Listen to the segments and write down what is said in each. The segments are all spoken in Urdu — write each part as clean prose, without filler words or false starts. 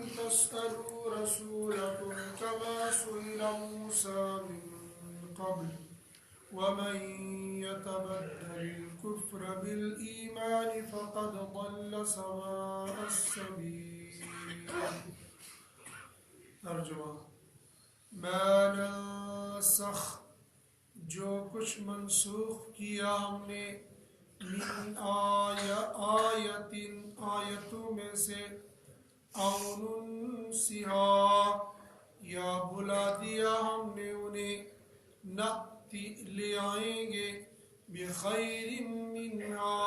تسألوا رسولكم كما سئل موسى من قبل ومن يتبدل الكفر بالإيمان فقد ضل سواء السبيل. ترجمہ: ما ننسخ، جو کچھ منسوخ کیا ہم نے، من آیتوں میں سے، او ننسہا، یا بلا دیا ہم نے انہیں، نأتی، لے آئیں گے، بخیر منہا،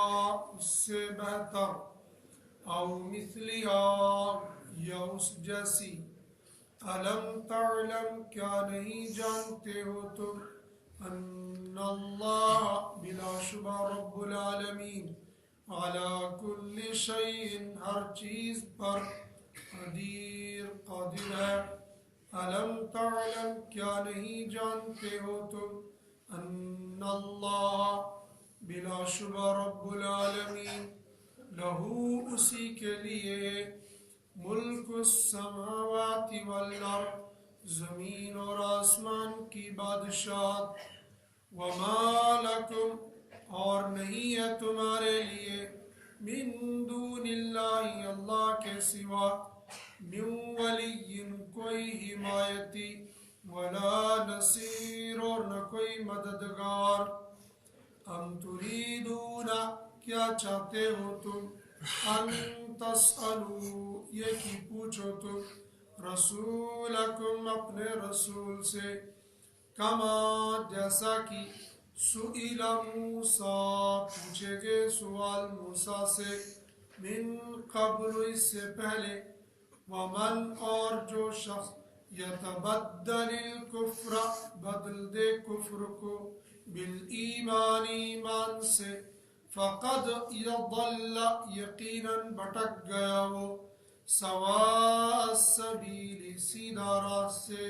اس سے بہتر، او مثلہا، یا اس جیسی. الم تعلم، کیا نہیں جانتے ہو تم، ان اللہ، بلا شبہ رب العالمین، علی کل شیء، ہر چیز پر، قدیر، قادر ہے. الم تعلم، کیا نہیں جانتے ہو تم، ان اللہ، بلا شبہ رب العالمین، لہو، اسی کے لیے، ملک السماوات والارض، زمین اور آسمان کی بادشاہت، وما لکم، اور نہیں ہے تمہارے لیے، من دون اللہ، اللہ کے سوا، من ولی، کوئی حمایتی، ولا نصیر، اور نہ کوئی مددگار. ام تريدون، کیا چاہتے ہو تم، ان تسألوا، یہ کہ پوچھو تم، رسولکم، اپنے رسول سے، کما، جیسا کہ، سئل موسیٰ، پوچھے گئے سوال موسیٰ سے، من قبل، اس سے پہلے، ومن، اور جو شخص، یتبدل الکفر، بدل دے کفر کو، بالایمان، ایمان سے، فقد یضل، یقیناً بھٹک گیا وہ، سواء السبیل، سیدھا راہ سے.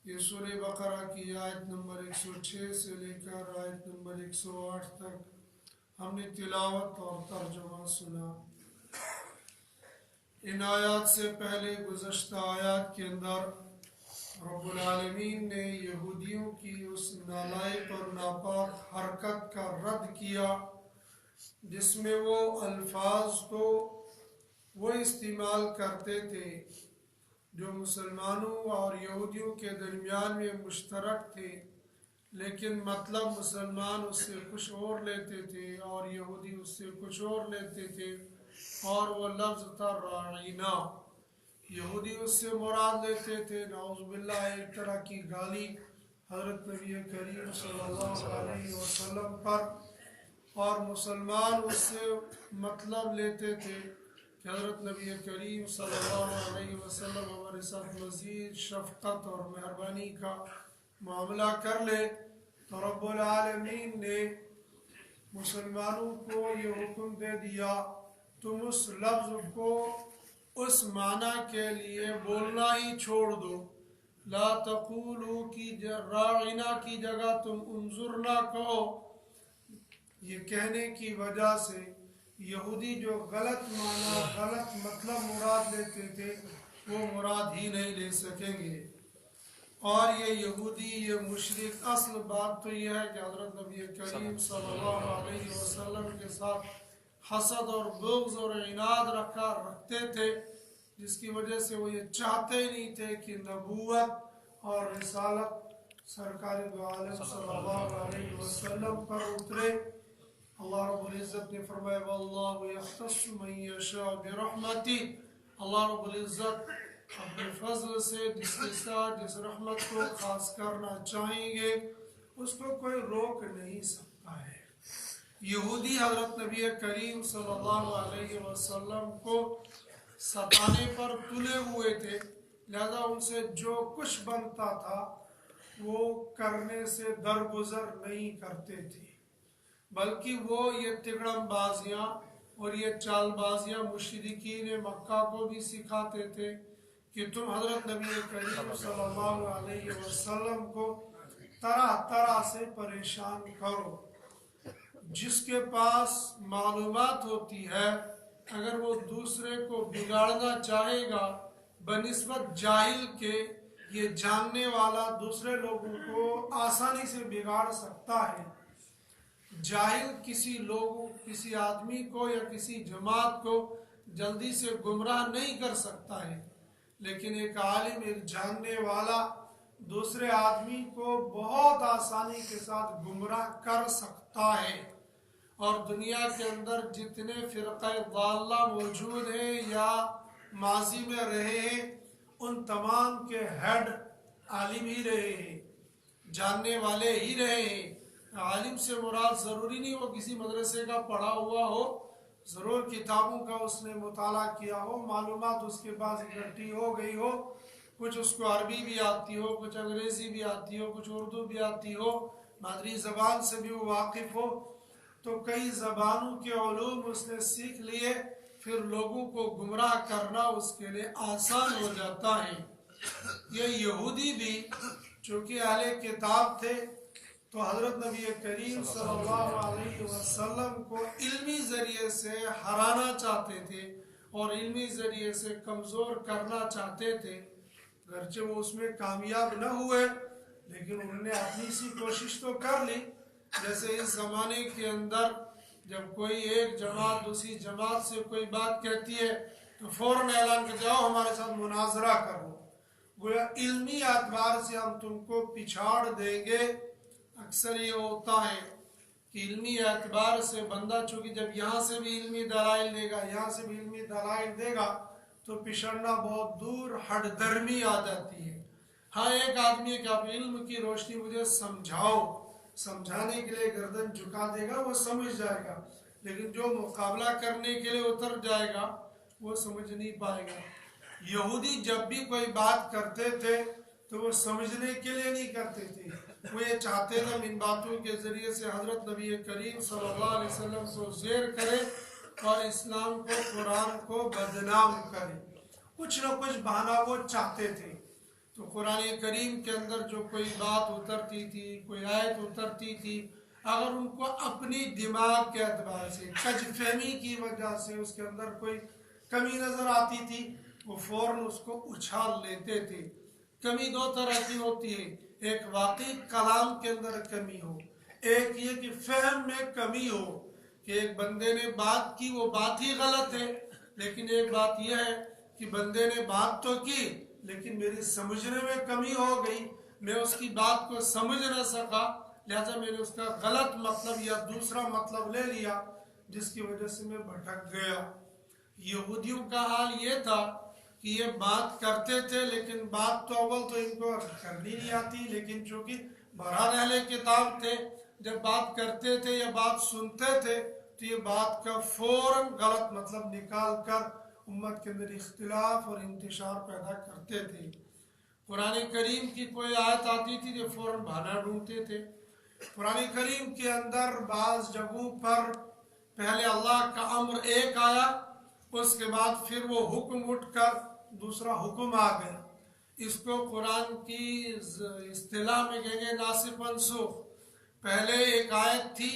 یہ سورہ بقرہ کی آیت نمبر 106 سے لے کر آیت نمبر 108 تک ہم نے تلاوت اور ترجمہ سنا. ان آیات سے پہلے گزشتہ آیات کے اندر رب العالمین نے یہودیوں کی اس نالائق اور ناپاک حرکت کا رد کیا جس میں وہ الفاظ کو وہ استعمال کرتے تھے جو مسلمانوں اور یہودیوں کے درمیان میں مشترک تھے، لیکن مطلب مسلمان اس سے کچھ اور لیتے تھے اور یہودی اس سے کچھ اور لیتے تھے. اور وہ لفظ تھا راعینا. یہودی اس سے مراد لیتے تھے نعوذ باللہ ایک طرح کی گالی حضرت نبی کریم صلی اللہ علیہ وسلم پر، اور مسلمان اس سے مطلب لیتے تھے کہ حضرت نبی کریم صلی اللہ علیہ وسلم ہمارے ساتھ مزید شفقت اور مہربانی کا معاملہ کر لے. تو رب العالمین نے مسلمانوں کو یہ حکم دے دیا تم اس لفظ کو اس معنی کے لیے بولنا ہی چھوڑ دو. لا تقولوا کی راعنا کی جگہ تم انظرنا کہو. یہ کہنے کی وجہ سے یہودی جو غلط معنی غلط مطلب مراد لیتے تھے وہ مراد ہی نہیں لے سکیں گے. اور یہ یہودی، یہ مشرک، اصل بات تو یہ ہے کہ حضرت نبی کریم صلی اللہ علیہ وسلم کے ساتھ حسد اور بغض اور عناد رکھتے تھے، جس کی وجہ سے وہ یہ چاہتے ہی نہیں تھے کہ نبوت اور رسالت سرکار دو عالم صلی اللہ علیہ وسلم پر اترے. اللہ رب العزت نے فرمایا واللہ یختص من یشاء برحمتہ، اللہ رب العزت اپنے فضل سے جس کے ساتھ جس رحمت کو خاص کرنا چاہیں گے اس کو کوئی روک نہیں سکتا ہے. یہودی حضرت نبی کریم صلی اللہ علیہ وسلم کو ستانے پر تلے ہوئے تھے، لہذا ان سے جو کچھ بنتا تھا وہ کرنے سے درگزر نہیں کرتے تھے، بلکہ وہ یہ تگڑم بازیاں اور یہ چال بازیاں مشرکین مکہ کو بھی سکھاتے تھے کہ تم حضرت نبی کریم صلی اللہ علیہ وسلم کو طرح طرح سے پریشان کرو. جس کے پاس معلومات ہوتی ہے اگر وہ دوسرے کو بگاڑنا چاہے گا بنسبت جاہل کے، یہ جاننے والا دوسرے لوگوں کو آسانی سے بگاڑ سکتا ہے۔ جاہل کسی آدمی کو یا کسی جماعت کو جلدی سے گمراہ نہیں کر سکتا ہے، لیکن ایک عالم، ایک جاننے والا دوسرے آدمی کو بہت آسانی کے ساتھ گمراہ کر سکتا ہے۔ اور دنیا کے اندر جتنے فرقہ ضالہ موجود ہیں یا ماضی میں رہے ہیں، ان تمام کے ہیڈ عالم ہی رہے ہیں، جاننے والے ہی رہے ہیں۔ عالم سے مراد ضروری نہیں وہ کسی مدرسے کا پڑھا ہوا ہو، ضرور کتابوں کا اس نے مطالعہ کیا ہو، معلومات اس کے پاس اکٹھی ہو گئی ہو، کچھ اس کو عربی بھی آتی ہو، کچھ انگریزی بھی آتی ہو، کچھ اردو بھی آتی ہو، مادری زبان سے بھی وہ واقف ہو، تو کئی زبانوں کے علوم اس نے سیکھ لیے، پھر لوگوں کو گمراہ کرنا اس کے لیے آسان ہو جاتا ہے۔ یہ یہودی بھی چونکہ اہل کتاب تھے تو حضرت نبی کریم صلی اللہ علیہ وسلم کو علمی ذریعے سے ہرانا چاہتے تھے اور علمی ذریعے سے کمزور کرنا چاہتے تھے۔ گرچہ وہ اس میں کامیاب نہ ہوئے لیکن انہوں نے اپنی سی کوشش تو کر لی۔ جیسے اس زمانے کے اندر جب کوئی ایک جماعت دوسری جماعت سے کوئی بات کہتی ہے تو فوراً اعلان کر جاؤ ہمارے ساتھ مناظرہ کرو، گویا علمی اعتبار سے ہم تم کو پچھاڑ دیں گے۔ اکثر یہ ہوتا ہے کہ علمی اعتبار سے بندہ چونکہ جب یہاں سے بھی علمی دلائل دے گا یہاں سے بھی علمی دلائل دے گا تو پچھڑنا بہت دور، ہٹ درمی آ جاتی ہے۔ ہاں ایک آدمی ہے کہ آپ علم کی روشنی مجھے سمجھاؤ، سمجھانے کے لیے گردن جھکا دے گا، وہ سمجھ جائے گا، لیکن جو مقابلہ کرنے کے لیے اتر جائے گا وہ سمجھ نہیں پائے گا۔ یہودی جب بھی کوئی بات کرتے تھے تو وہ سمجھنے کے لیے نہیں کرتے تھے، وہ یہ چاہتے تھے ان باتوں کے ذریعے سے حضرت نبی کریم صلی اللہ علیہ وسلم کو زیر کرے اور اسلام کو، قرآن کو بدنام کرے، کچھ نہ کچھ بہانہ وہ چاہتے تھے۔ تو قرآن کریم کے اندر جو کوئی بات اترتی تھی، کوئی آیت اترتی تھی، اگر ان کو اپنی دماغ کے اعتبار سے، کج فہمی کی وجہ سے اس کے اندر کوئی کمی نظر آتی تھی، وہ فوراً اس کو اچھال لیتے تھے۔ کمی دو طرح کی ہوتی ہے، ایک واقعی کلام کے اندر کمی ہو، ایک یہ کہ فہم میں کمی ہو کہ ایک بندے نے بات کی وہ بات ہی غلط ہے، لیکن ایک بات یہ ہے کہ بندے نے بات تو کی لیکن میری سمجھنے میں کمی ہو گئی، میں اس کی بات کو سمجھ نہ سکا، لہذا میں نے اس کا غلط مطلب یا دوسرا مطلب لے لیا جس کی وجہ سے میں بھٹک گیا۔ یہودیوں کا حال یہ تھا کہ یہ بات کرتے تھے لیکن بات تو اول تو ان کو کرنی نہیں آتی، لیکن چونکہ بہرحال اہل کتاب تھے، جب بات کرتے تھے یا بات سنتے تھے تو یہ بات کا فوراً غلط مطلب نکال کر امت کے اندر اختلاف اور انتشار پیدا کرتے تھے۔ قرآن کریم کی کوئی آیت آتی تھی تو فوراً بہانہ ڈھونڈتے تھے۔ قرآن کریم کے اندر بعض جگہوں پر پہلے اللہ کا امر ایک آیا، اس کے بعد پھر وہ حکم اٹھ کر دوسرا حکم آ گیا۔ اس کو قرآن کی اصطلاح میں کہیں گے ناسخ منسوخ۔ پہلے ایک آیت تھی،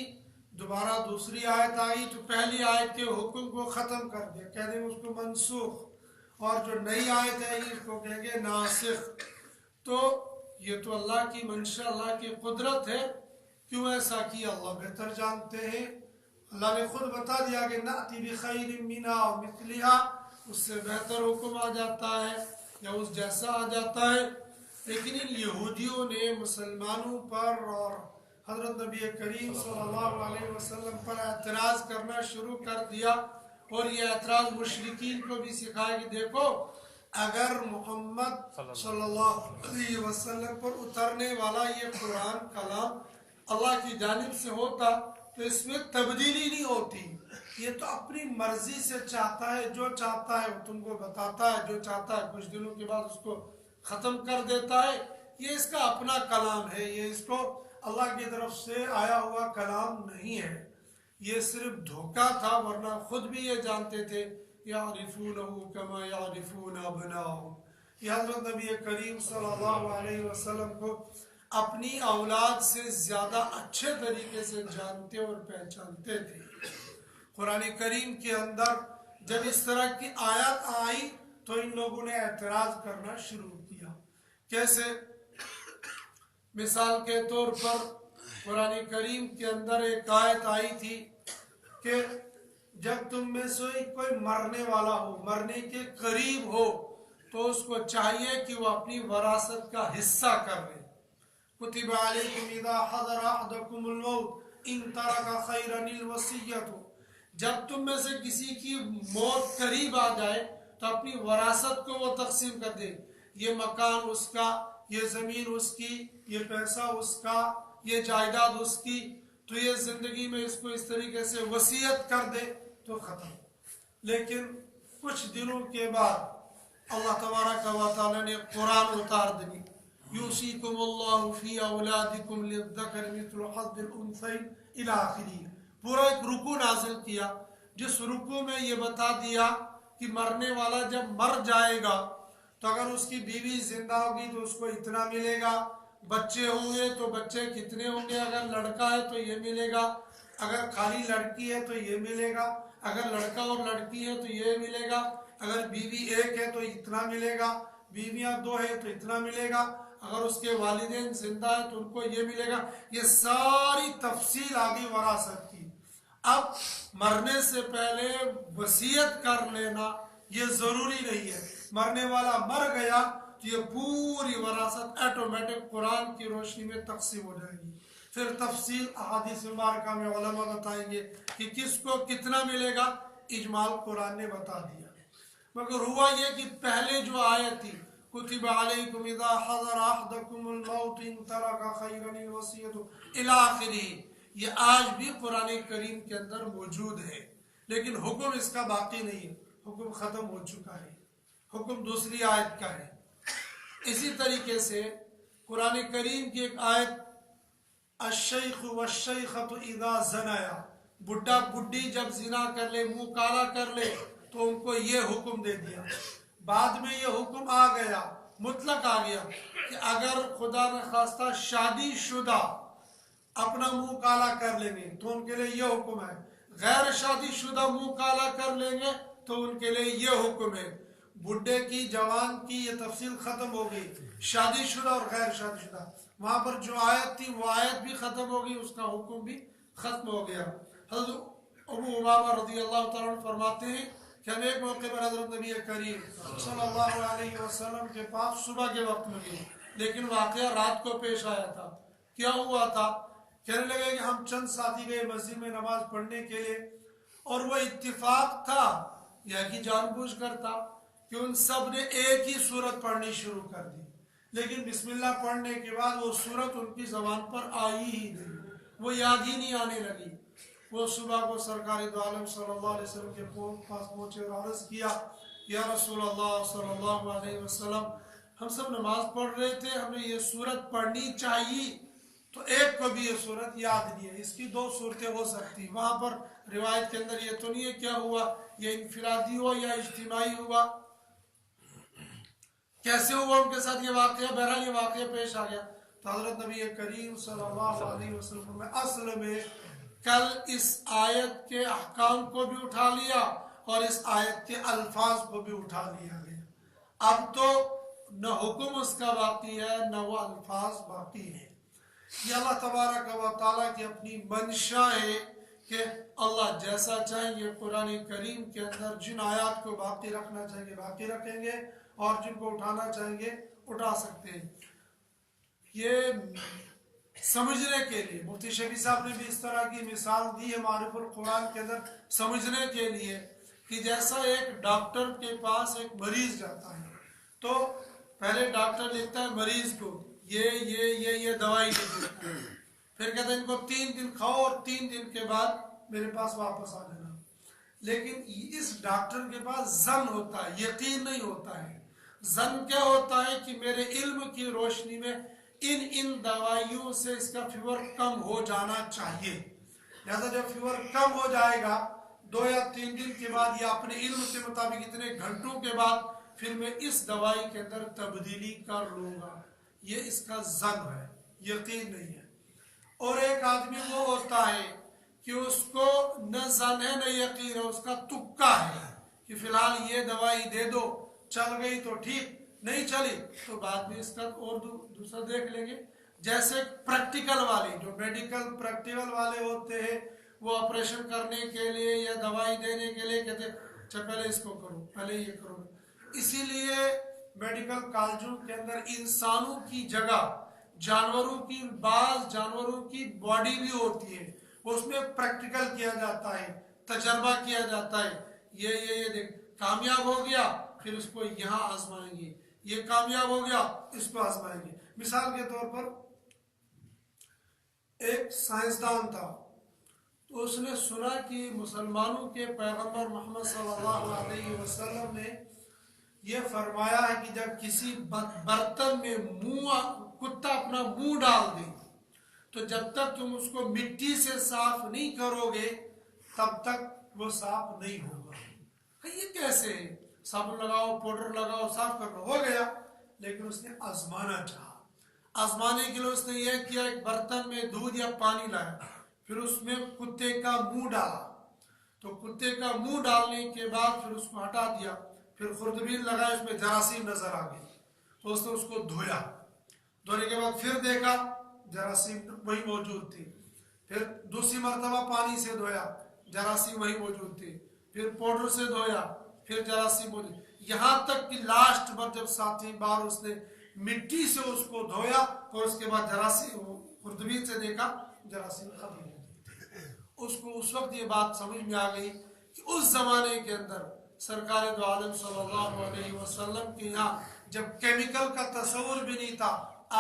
دوبارہ دوسری آیت آئی تو پہلی آیت کے حکم کو ختم کر دیا، کہہ دیں اس کو منسوخ، اور جو نئی آیت ہے اس کو کہیں گے ناسخ۔ تو یہ تو اللہ کی منشا، اللہ کی قدرت ہے، کیوں ایسا کیا اللہ بہتر جانتے ہیں۔ اللہ نے خود بتا دیا کہ نأتی بخیر منہا ومثلہا، اس سے بہتر حکم آ جاتا ہے یا اس جیسا آ جاتا ہے۔ لیکن ان یہودیوں نے مسلمانوں پر اور حضرت نبی کریم صلی اللہ علیہ وسلم پر اعتراض کرنا شروع کر دیا، اور یہ اعتراض مشرکین کو بھی سکھایا کہ دیکھو اگر محمد صلی اللہ علیہ وسلم پر اترنے والا یہ قرآن کلام اللہ کی جانب سے ہوتا تو اس میں تبدیلی نہیں ہوتی، یہ تو اپنی مرضی سے چاہتا ہے، جو چاہتا ہے وہ تم کو بتاتا ہے، جو چاہتا ہے کچھ دنوں کے بعد اس کو ختم کر دیتا ہے، یہ اس کا اپنا کلام ہے، یہ اس کو اللہ کی طرف سے آیا ہوا کلام نہیں ہے، یہ صرف دھوکہ تھا، ورنہ خود بھی یہ جانتے تھے یعرفونہ کما یعرفون ابناءہم۔ یہ حضرت نبی کریم صلی اللہ علیہ وسلم کو اپنی اولاد سے زیادہ اچھے طریقے سے جانتے اور پہچانتے تھے۔ قرآن کریم کے اندر جب اس طرح کی آیات آئی تو ان لوگوں نے اعتراض کرنا شروع کیا. کیسے؟ مثال کے طور پر قرآن کریم کے اندر ایک آیت آئی تھی کہ جب تم میں سے کوئی مرنے والا ہو، مرنے کے قریب ہو، تو اس کو چاہیے کہ وہ اپنی وراثت کا حصہ کر لے. کتب علیکم اذا حضر احدکم الموت ان ترک خیرا الوصیۃ. جب تم میں سے کسی کی موت قریب آ جائے تو اپنی وراثت کو وہ تقسیم کر دے. یہ مکان اس کا، یہ زمین اس کی، یہ پیسہ اس کا، یہ جائیداد اس کی، تو یہ زندگی میں اس کو اس طریقے سے وصیت کر دے تو ختم. لیکن کچھ دنوں کے بعد اللہ تبارک و تعالی نے قرآن اتار دی. یوصیکم اللہ فی اولادکم للذکر مثل حظ الانثیین الی آخرہ. پورا ایک رکوع نازل کیا جس رکوع میں یہ بتا دیا کہ مرنے والا جب مر جائے گا تو اگر اس کی بیوی زندہ ہوگی تو اس کو اتنا ملے گا، بچے ہوں گے تو بچے کتنے ہوں گے، اگر لڑکا ہے تو یہ ملے گا، اگر خالی لڑکی ہے تو یہ ملے گا، اگر لڑکا اور لڑکی ہے تو یہ ملے گا، اگر بیوی ایک ہے تو اتنا ملے گا، بیویاں دو ہے تو اتنا ملے گا، اگر اس کے والدین زندہ ہے تو ان کو یہ ملے گا. یہ ساری تفصیل آگئی وراثت کی. اب مرنے سے پہلے وصیت کر لینا یہ ضروری نہیں ہے. مرنے والا مر گیا تو یہ پوری وراثت آٹومیٹک قرآن کی روشنی میں تقسیم ہو جائے گی. پھر تفصیل احادیث مبارکہ میں علماء بتائیں گے کہ کس کو کتنا ملے گا. اجمال قرآن نے بتا دیا. مگر ہوا یہ کہ پہلے جو آیت تھی کتب علیکم اذا حضر احدکم الموت ان ترک خیرا الوصیۃ الی آخرہ، یہ آج بھی قرآن کریم کے اندر موجود ہے، لیکن حکم اس کا باقی نہیں ہے. حکم ختم ہو چکا ہے، حکم دوسری آیت کا ہے. اسی طریقے سے قرآن کریم کی ایک آیت الشیخ والشیخۃ اذا زنیا، بڈھا بڈھی جب زنا کر لے، منہ کالا کر لے تو ان کو یہ حکم دے دیا. بعد میں یہ حکم آ گیا، مطلق آ گیا کہ اگر خدا نخواستہ شادی شدہ اپنا منہ کالا کر لیں گے تو ان کے لیے یہ حکم ہے، غیر شادی شدہ منہ کالا کر لیں گے تو ان کے لیے یہ حکم ہے. بڈھے کی جوان کی یہ تفصیل ختم ہو گئی، شادی شدہ اور غیر شادی شدہ. وہاں پر جو آیت تھی وہ آیت بھی ختم ہو گئی، اس کا حکم بھی ختم ہو گیا. حضرت ابو امامہ رضی اللہ تعالیٰ عنہ فرماتے ہیں کہ ہم ایک موقع پر حضرت نبی کریم صلی اللہ علیہ وسلم کے پاس صبح کے وقت میں گئے، لیکن واقعہ رات کو پیش آیا تھا. کیا ہوا تھا؟ کہنے لگے کہ ہم چند ساتھی گئے مسجد میں نماز پڑھنے کے لیے، اور وہ اتفاق تھا یا کہ جان بوجھ کر تھا کہ ان سب نے ایک ہی سورت پڑھنی شروع کر دی، لیکن بسم اللہ پڑھنے کے بعد وہ سورت ان کی زبان پر آئی ہی نہیں، وہ یاد ہی نہیں آنے لگی. وہ صبح کو سرکار دو عالم صلی اللہ علیہ وسلم کے پاس پہنچے اور عرض کیا، یا رسول اللہ صلی اللہ علیہ وسلم، ہم سب نماز پڑھ رہے تھے، ہمیں یہ سورت پڑھنی چاہیے تو ایک کو بھی یہ سورت یاد نہیں ہے. اس کی دو صورتیں ہو سکتی. وہاں پر روایت کے اندر یہ تو نہیں ہے کیا ہوا، یہ انفرادی ہوا یا اجتماعی ہوا، کیسے ہوا ان کے ساتھ یہ واقعہ. بہرحال یہ واقعہ پیش آ گیا تو حضرت نبی کریم صلی اللہ علیہ وسلم میں اصل میں کل اس آیت کے احکام کو بھی اٹھا لیا اور اس آیت کے الفاظ کو بھی اٹھا لیا گیا. اب تو نہ حکم اس کا باقی ہے نہ وہ الفاظ باقی ہیں. یہ اللہ تبارک و تعالیٰ کی اپنی منشا ہے کہ اللہ جیسا چاہیں گے قرآن کریم کے اندر جن آیات کو باقی رکھنا چاہیں گے باقی رکھیں گے اور جن کو اٹھانا چاہیں گے اٹھا سکتے ہیں. یہ سمجھنے کے لیے مفتی شفیع صاحب نے بھی اس طرح کی مثال دی ہے معرف القرآن کے اندر، سمجھنے کے لیے کہ جیسا ایک ڈاکٹر کے پاس ایک مریض جاتا ہے تو پہلے ڈاکٹر لکھتا ہے مریض کو یہ دوائی لکھتا ہے، پھر کہتا ہے ان کو 3 دن کھاؤ اور 3 دن کے بعد میرے پاس واپس آ جانا. لیکن اس ڈاکٹر کے پاس ظن ہوتا ہے، یقین نہیں ہوتا ہے. ظن کیا ہوتا ہے کہ میرے علم کی روشنی میں ان دوائیوں سے اس کا فیور کم ہو جانا چاہیے، لہذا جب فیور کم ہو جائے گا 2 یا 3 دن کے بعد یا اپنے علم کے مطابق اتنے گھنٹوں کے بعد پھر میں اس دوائی کے اندر تبدیلی کر لوں گا. یہ اس کا ظن ہے، یقین نہیں ہے. اور ایک آدمی وہ ہوتا ہے کہ اس کو نہ ظن ہے نہ یقین ہے، اس کا تکا ہے کہ فی الحال یہ دوائی دے دو، چل گئی تو ٹھیک، نہیں چلی تو بعد میں اس کا اور دوسرا دیکھ لیں گے۔ جیسے پریکٹیکل والے، جو میڈیکل پریکٹیکل والے ہوتے ہیں، وہ آپریشن کرنے کے لیے یا دوائی دینے کے لیے کہتے ہیں اچھا پہلے اس کو کرو، پہلے یہ کرو۔ اسی لیے میڈیکل کالجوں کے اندر انسانوں کی جگہ بعض جانوروں کی باڈی بھی ہوتی ہے، اس میں پریکٹیکل کیا جاتا ہے، تجربہ کیا جاتا ہے۔ یہ دیکھ کامیاب ہو گیا پھر اس کو یہاں آزمائیں گے، یہ کامیاب ہو گیا اس کو آزمائیں گے۔ مثال کے طور پر ایک سائنسدان تھا، تو اس نے سنا کہ مسلمانوں کے پیغمبر محمد صلی اللہ علیہ وسلم نے یہ فرمایا ہے کہ جب کسی برتن میں کتا اپنا منہ ڈال دے تو جب تک تم اس کو مٹی سے صاف نہیں کرو گے تب تک وہ صاف نہیں ہوگا۔ یہ کیسے؟ صابن لگاؤ، پاؤڈر لگاؤ، صاف کر لو، ہو گیا۔ لیکن اس نے آزمانا چاہا، آزمانے کے لیے اس نے یہ کیا، ایک برتن میں دودھ یا پانی لایا، پھر اس میں کتے کا منہ ڈالا، تو کتے کا منہ ڈالنے کے بعد پھر اس کو ہٹا دیا، پھر خوردبین لگا، اس میں جراثیم نظر آ گئی تو اس نے اس کو دھویا، دھونے کے بعد پھر دیکھا جراثیم وہی موجود تھی، پھر دوسری مرتبہ پانی سے دھویا، جراثیم وہی موجود تھی، پھر پاؤڈر سے دھویا، پھر جراثیم موجود، یہاں تک کہ لاسٹ بار جب ساتویں بار اس نے مٹی سے اس کو دھویا اور اس کے بعد جراثیم خوردبین سے دیکھا جراثیم ختم ہو گئی۔ اس کو اس وقت یہ بات سمجھ میں آ گئی کہ اس زمانے کے اندر سرکار دو عالم صلی اللہ علیہ وسلم کے یہاں جب کیمیکل کا تصور بھی نہیں تھا،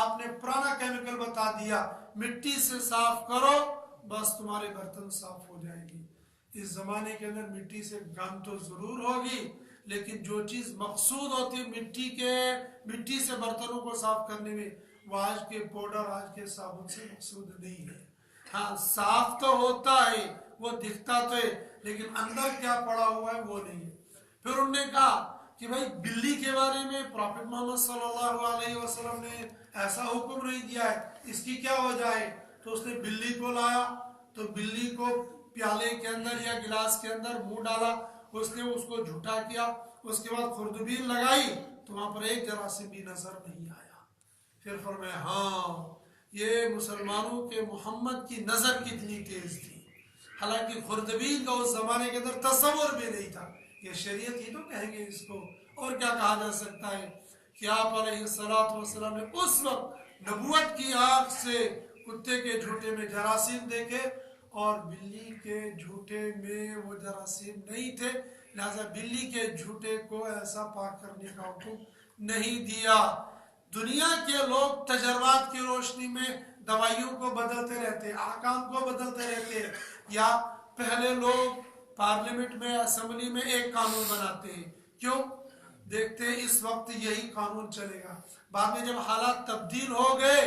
آپ نے پرانا کیمیکل بتا دیا، مٹی سے صاف کرو بس تمہارے برتن صاف ہو جائیں گی۔ اس زمانے کے اندر مٹی سے گند تو ضرور ہوگی، لیکن جو چیز مقصود ہوتی ہے مٹی سے برتنوں کو صاف کرنے میں، وہ آج کے پاؤڈر، آج کے صابن سے مقصود نہیں ہے۔ ہاں صاف تو ہوتا ہے، وہ دکھتا تو ہے، لیکن اندر کیا پڑا ہوا ہے وہ نہیں ہے۔ پھر انہوں نے کہا کہ بھائی بلی کے بارے میں پروفیٹ محمد صلی اللہ علیہ وسلم نے ایسا حکم نہیں دیا ہے، اس کی کیا وجہ ہے؟ تو اس نے بلی کو لایا، تو بلی کو پیالے کے اندر یا گلاس کے اندر منہ ڈالا، اس نے اس کو جھوٹا کیا، اس کے بعد خوردبین لگائی تو وہاں پر ایک جراثیم بھی نظر نہیں آیا۔ پھر فرمایا ہاں یہ مسلمانوں کے محمد کی نظر کتنی تیز تھی، حالانکہ خوردبین کا اس زمانے کے اندر تصور بھی نہیں تھا۔ یہ شریعت ہی تو کہیں گے اس کو، اور کیا کہا جا سکتا ہے کہ آپ علیہ السلام نے اس وقت نبوت کی آنکھ سے کتے کے جھوٹے میں جراثیم دیکھے اور بلی کے جھوٹے میں وہ جراثیم نہیں تھے، لہذا بلی کے جھوٹے کو ایسا پاک کرنے کا حکم نہیں دیا۔ دنیا کے لوگ تجربات کی روشنی میں دوائیوں کو بدلتے رہتے، احکام کو بدلتے رہتے، یا پہلے لوگ پارلیمنٹ میں، اسمبلی میں ایک قانون بناتے ہیں، کیوں؟ دیکھتے ہیں اس وقت یہی قانون چلے گا، بعد میں جب حالات تبدیل ہو گئے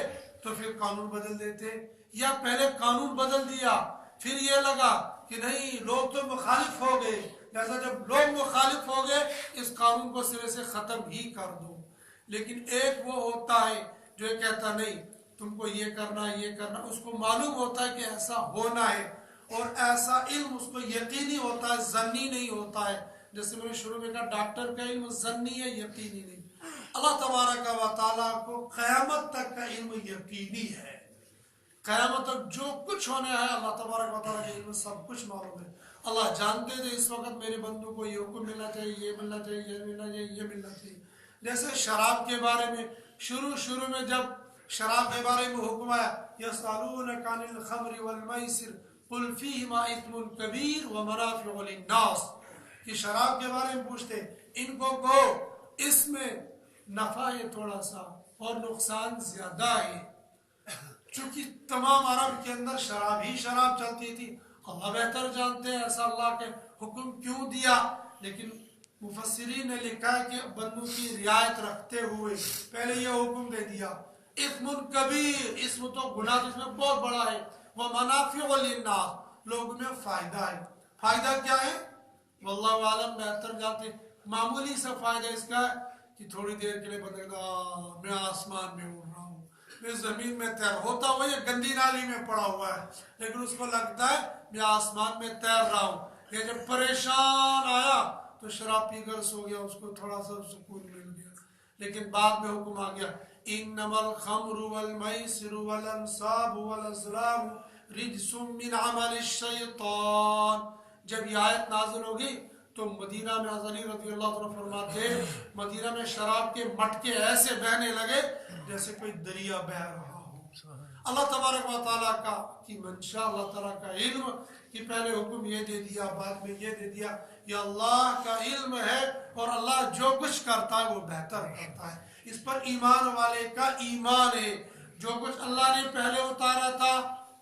تو پھر قانون بدل دیتے، یا پہلے قانون بدل دیا پھر یہ لگا کہ نہیں لوگ تو مخالف ہو گئے، لہذا جب لوگ مخالف ہو گئے اس قانون کو سرے سے ختم ہی کر دو۔ لیکن ایک وہ ہوتا ہے جو یہ کہتا نہیں تم کو یہ کرنا یہ کرنا، اس کو معلوم ہوتا ہے کہ ایسا ہونا ہے، اور ایسا علم اس کو یقینی ہوتا ہے، ظنی نہیں ہوتا ہے۔ جیسے میں نے شروع میں کہا ڈاکٹر کا علم ظنی ہے، یقینی نہیں۔ اللہ تبارک و تعالیٰ کو قیامت تک کا علم یقینی ہے، قیامت تک جو کچھ ہونے ہے اللہ تبارک و تعالیٰ کے علم سب کچھ معلوم ہے۔ اللہ جانتے تھے اس وقت میرے بندوں کو یہ حکم ملنا چاہیے، یہ ملنا چاہیے، یہ ملنا چاہیے، یہ ملنا چاہیے۔ جیسے شراب کے بارے میں شروع میں جب شراب کے بارے میں حکم آیا یسألونک عن الخمر والمیسر قل فیہما اثم کبیر ومنافع للناس، کہ شراب کے بارے میں پوچھتے ان کو کہو اس میں نفع ہے تھوڑا سا اور نقصان زیادہ ہے۔ چونکہ تمام عرب کے اندر شراب ہی شراب چلتی تھی، اللہ بہتر جانتے ہیں ایسا اللہ کے حکم کیوں دیا، لیکن مفسرین نے لکھا ہے کہ بندوں کی رعایت رکھتے ہوئے پہلے یہ حکم دے دیا اثم کبیر، اسم تو گناہ اس میں بہت بڑا ہے، وہ منافع للناس، لوگوں میں فائدہ ہے۔ فائدہ کیا ہے واللہ عالم بہتر جانتے، معمولی سا فائدہ اس کا ہے کہ تھوڑی دیر کے لیے بندہ کہتا میں آسمان میں اڑ رہا ہوں، میں زمین میں تیر ہوتا ہوا یہ گندی نالی میں پڑا ہوا ہے، لیکن اس کو لگتا ہے میں آسمان میں تیر رہا ہوں۔ یہ جب پریشان آیا تو شراب پی کر سو گیا، اس کو تھوڑا سا سکون مل گیا، لیکن بعد میں حکم آ گیا انما الخمر والمیسر والانصاب والازلام رجس من عمل الشیطان۔ جب یہ آیت نازل ہوگی تو مدینہ میں حضرت علی رضی اللہ عنہ فرماتے مدینہ میں شراب کے مٹکے ایسے بہنے لگے جیسے کوئی دریا بہہ رہا ہو۔ اللہ تبارک و تعالیٰ کی منشا، اللہ تعالیٰ کا علم کہ پہلے حکم یہ دے دیا بعد میں یہ دے دیا، یہ اللہ کا علم ہے، اور اللہ جو کچھ کرتا ہے وہ بہتر کرتا ہے۔ اس پر ایمان والے کا ایمان ہے، جو کچھ اللہ نے پہلے اتارا تھا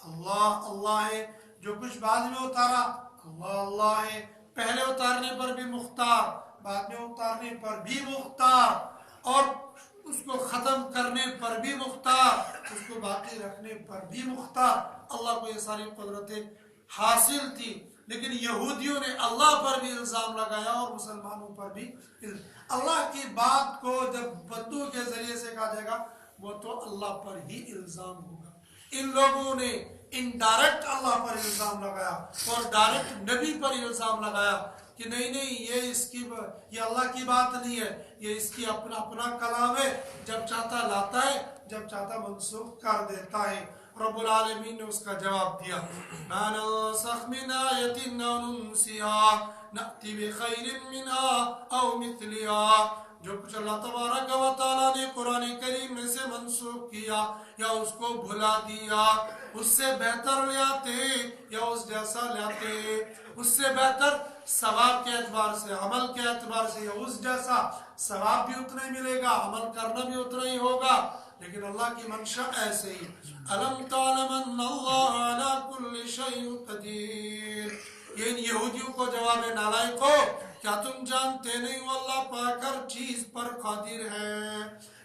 اللہ اللہ ہے، جو کچھ بعد میں اتارا اللہ اللہ ہے، پہلے اتارنے پر بھی مختار، بعد میں اتارنے پر بھی مختار، اور اس کو ختم کرنے پر بھی مختار، اس کو باقی رکھنے پر بھی مختار۔ اللہ کو یہ ساری قدرتیں حاصل تھی، لیکن یہودیوں نے اللہ پر بھی الزام لگایا اور مسلمانوں پر بھی۔ اللہ کی بات کو جب بندوں کے ذریعے سے کہا جائے گا وہ تو اللہ پر ہی الزام ہوگا۔ ان لوگوں نے انڈائریکٹ اللہ پر الزام لگایا اور ڈائریکٹ نبی پر الزام لگایا کہ نہیں یہ اللہ کی بات نہیں ہے، یہ اس کی اپنا کلام ہے، جب چاہتا لاتا ہے، جب چاہتا منسوخ کر دیتا ہے۔ رب العالمین نے اس کا جواب دیا مَا نَنسَخْ مِنْ آیَةٍ أَوْ نُنْسِهَا نَأْتِ بِخَيْرٍ مِنْهَا أَوْ مِثْلِهَا۔ جو کچھ اللہ تبارک و تعالیٰ نے قرآن کریم میں سے منسوخ کیا یا اس کو بھلا دیا، اس سے بہتر لے آتے یا اس جیسا لاتے، اس سے بہتر ثواب کے اعتبار سے، عمل کے اعتبار سے، یا اس جیسا ثواب بھی اتنا ہی ملے گا، عمل کرنا بھی اتنا ہی ہوگا، لیکن اللہ کی منشا ایسے ہی۔ أَلَمْ تَعْلَمَ أَنَّ اللَّهَ عَلَى كُلِّ شَيْءٍ قَدِيرٌ۔ یہ ان یہودیوں کو جواب نالائق ہو، کیا تم جانتے نہیں وہ اللہ پاک ہر چیز پر قادر ہے؟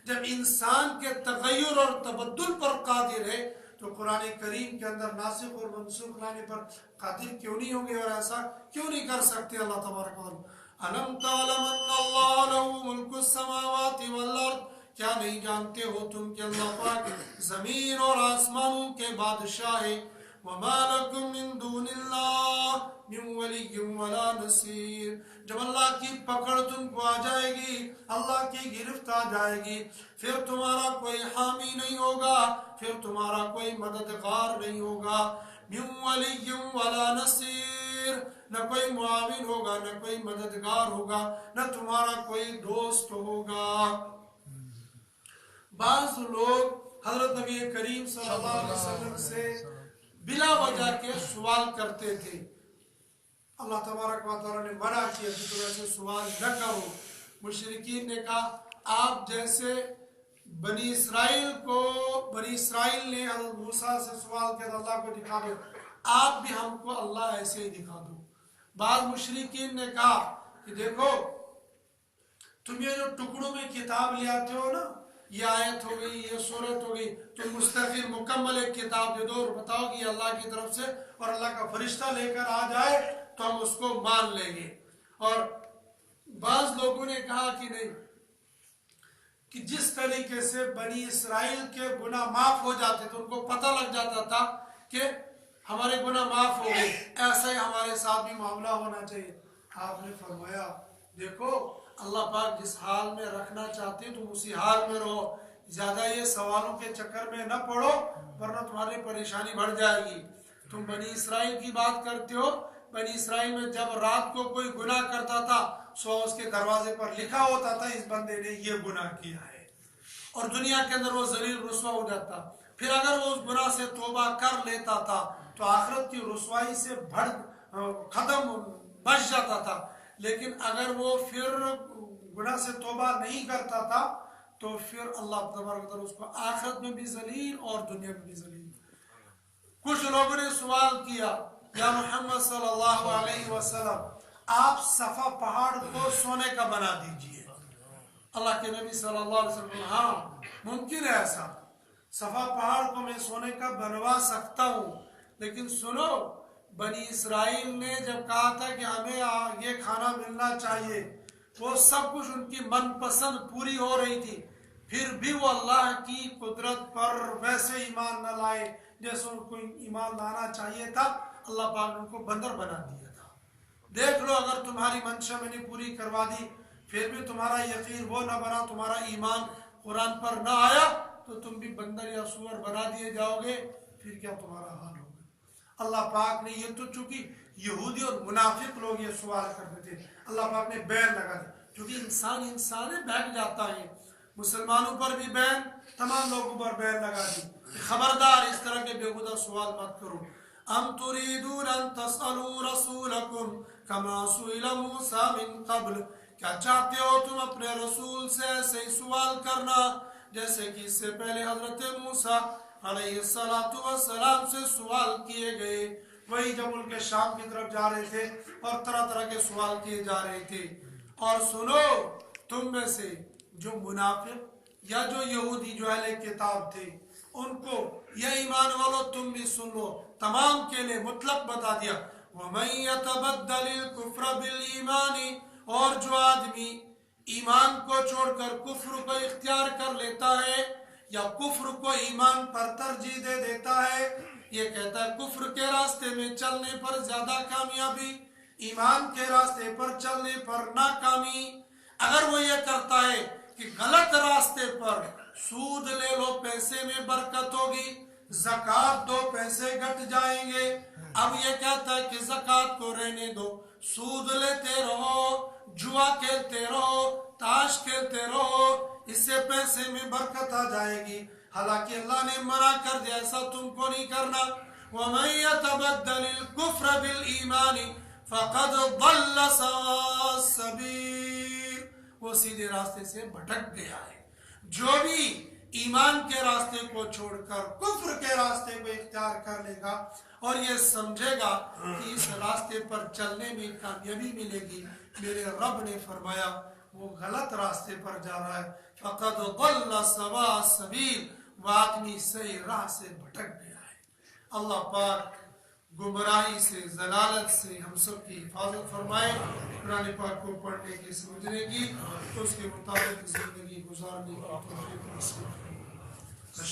جب انسان کے تغیر اور تبدل پر قادر ہے تو قرآن کریم کے اندر ناسخ اور منسوخ لانے پر قادر کیوں نہیں ہوں گے، اور ایسا کیوں نہیں کر سکتے اللہ تبارک و تعالیٰ؟ أَلَمْ تَعْلَمَ أَنَّ اللَّهَ لَهُ مُلْكُ السَّمَاوَاتِ وَالْأَرْضِ۔ کیا نہیں جانتے ہو تم کہ اللہ پاک زمین اور آسمانوں کے بادشاہ ہے؟ وَمَا لَكُم مِّن دُونِ اللَّهِ مِن وَلِيٍّ وَلَا نَصِيرٍ۔ جب اللہ کی پکڑ تم کو آ جائے گی، اللہ کی گرفت آ جائے گی، پھر تمہارا کوئی حامی نہیں ہوگا، پھر تمہارا کوئی مددگار نہیں ہوگا۔ مِن وَلِيٍّ وَلَا نَصِيرٍ، نہ کوئی معاون ہوگا، نہ کوئی مددگار ہوگا، نہ تمہارا کوئی دوست ہوگا۔ بعض لوگ حضرت نبی کریم صلی اللہ علیہ وسلم سے بلا وجہ کے سوال کرتے تھے، اللہ تبارک و تعالیٰ نے منع کیا کہ تم ایسے سوال نہ کرو۔ مشرکین نے کہا آپ جیسے بنی اسرائیل نے حضرت موسیٰ سے سوال کیا تو اللہ کو دکھا دو، آپ بھی ہم کو اللہ ایسے ہی دکھا دو۔ بعض مشرکین نے کہا کہ دیکھو تم یہ جو ٹکڑوں میں کتاب لے آتے ہو نا، یہ آیت ہو گئی، یہ سورت ہو گئی، تم مستقل مکمل ایک کتاب دے دو اور بتاؤ کہ یہ اللہ کی طرف سے اور اللہ کا فرشتہ لے کر آ جائے تو ہم اس کو مان لیں گے۔ اور بعض لوگوں نے کہا کہ نہیں، کہ جس طریقے سے بنی اسرائیل کے گناہ معاف ہو جاتے تو ان کو پتہ لگ جاتا تھا کہ ہمارے گناہ معاف ہو گئے، ایسا ہی ہمارے ساتھ بھی معاملہ ہونا چاہیے۔ آپ نے فرمایا دیکھو اللہ پاک جس حال میں رکھنا چاہتے ہیں تم اسی حال میں رہو، زیادہ یہ سوالوں کے چکر میں نہ پڑو ورنہ تمہاری پریشانی بڑھ جائے گی۔ تم بنی اسرائیل کی بات کرتے ہو، بنی اسرائیل میں جب رات کو کوئی گناہ کرتا تھا سو اس کے دروازے پر لکھا ہوتا تھا اس بندے نے یہ گناہ کیا ہے، اور دنیا کے اندر وہ ذلیل رسوا ہو جاتا۔ پھر اگر وہ اس گناہ سے توبہ کر لیتا تھا تو آخرت کی رسوائی سے ختم بچ جاتا تھا، لیکن اگر وہ پھر گناہ سے توبہ نہیں کرتا تھا تو پھر اللہ تبارک و تعالیٰ اس کو آخرت میں بھی ذلیل اور دنیا میں بھی ذلیل۔ کچھ لوگوں نے سوال کیا یا محمد صلی اللہ علیہ وسلم آپ صفا پہاڑ کو سونے کا بنا دیجئے۔ اللہ کے نبی صلی اللہ علیہ وسلم ہاں ممکن ہے ایسا، صفا پہاڑ کو میں سونے کا بنوا سکتا ہوں، لیکن سنو بنی اسرائیل نے جب کہا تھا کہ ہمیں یہ کھانا ملنا چاہیے، وہ سب کچھ ان کی من پسند پوری ہو رہی تھی، پھر بھی وہ اللہ کی قدرت پر ویسے ایمان نہ لائے جیسے ان کو ایمان لانا چاہیے تھا۔ اللہ پاک نے ان کو بندر بنا دیا تھا، دیکھ لو اگر تمہاری منشا میں نے پوری کروا دی پھر بھی تمہارا یقین وہ نہ بنا, تمہارا ایمان قرآن پر نہ آیا, تو تم بھی بندر یا سور بنا دیے جاؤ گے, پھر کیا تمہارا حال ہوگا. اللہ پاک نے یہ تو چونکہ یہودی اور منافق لوگ یہ سوال کرتے تھے, اللہ پاک نے بین لگا دیا, چونکہ انسان بہک جاتا ہے. مسلمانوں پر بھی بین, تمام لوگوں پر بین لگا دی, خبردار اس طرح کے بےہودہ سوال مت کرو. ام تريدون ان تسألوا رسولكم كما سئل موسى من قبل, کیا چاہتے ہو تم اپنے رسول سے ایسے ہی سوال کرنا جیسے کہ اس سے پہلے حضرت موسیٰ علیہ السلام سے سوال کیے گئے. وہی جب ان کے شام کی طرف جا رہے تھے اور طرح طرح کے سوال کیے جا رہے تھے. اور سنو, تم میں سے جو منافق یا جو یہودی جو اہل کتاب تھے ان کو یہ ایمان والو تم بھی سن لو, تمام کے لیے مطلق بتا دیا. وَمَن يَتَبَدَّلِ الْكُفْرَ بِالْإِيمَانِ, اور جو آدمی ایمان کو چھوڑ کر کفر کو اختیار کر لیتا ہے یا کفر کو ایمان پر ترجیح دے دیتا ہے, یہ کہتا ہے کفر کے راستے میں چلنے پر زیادہ کامیابی, ایمان کے راستے پر چلنے پر ناکامی. اگر وہ یہ کرتا ہے کہ غلط راستے پر سود لے لو پیسے میں برکت ہوگی, زکوٰۃ دو پیسے گھٹ جائیں گے, اب یہ کہتا ہے کہ زکوٰۃ کو رہنے دو, سود لیتے رہو, جوا کھیلتے رہو, تاش کھیلتے رہو, اس سے پیسے میں برکت آ جائے گی. حالانکہ اللہ نے منع کر دیا ایسا تم کو نہیں کرنا. وَمَن يَتَبَدَّلِ الْكُفْرَ بِالْإِيمَانِ فَقَدْ ضَلَّ سَوَاءَ السَّبِيلِ, وہ سیدھے راستے سے بھٹک گیا ہے. جو بھی ایمان کے راستے کو چھوڑ کر کفر کے راستے کو اختیار کر لے گا اور یہ سمجھے گا کہ اس راستے پر چلنے میں کامیابی ملے گی, میرے رب نے فرمایا وہ غلط راستے پر جا رہا ہے. فقد ضل سواء السبیل, وہ آدمی صحیح راہ سے بھٹک گیا ہے. اللہ پاک گمراہی سے, ضلالت سے ہم سب کی حفاظت فرمائے. قرآن پاک کو پڑھنے کی, سمجھنے کی, تو اس کے مطابق زندگی گزارنے کی توفیق نصیب فرمائے.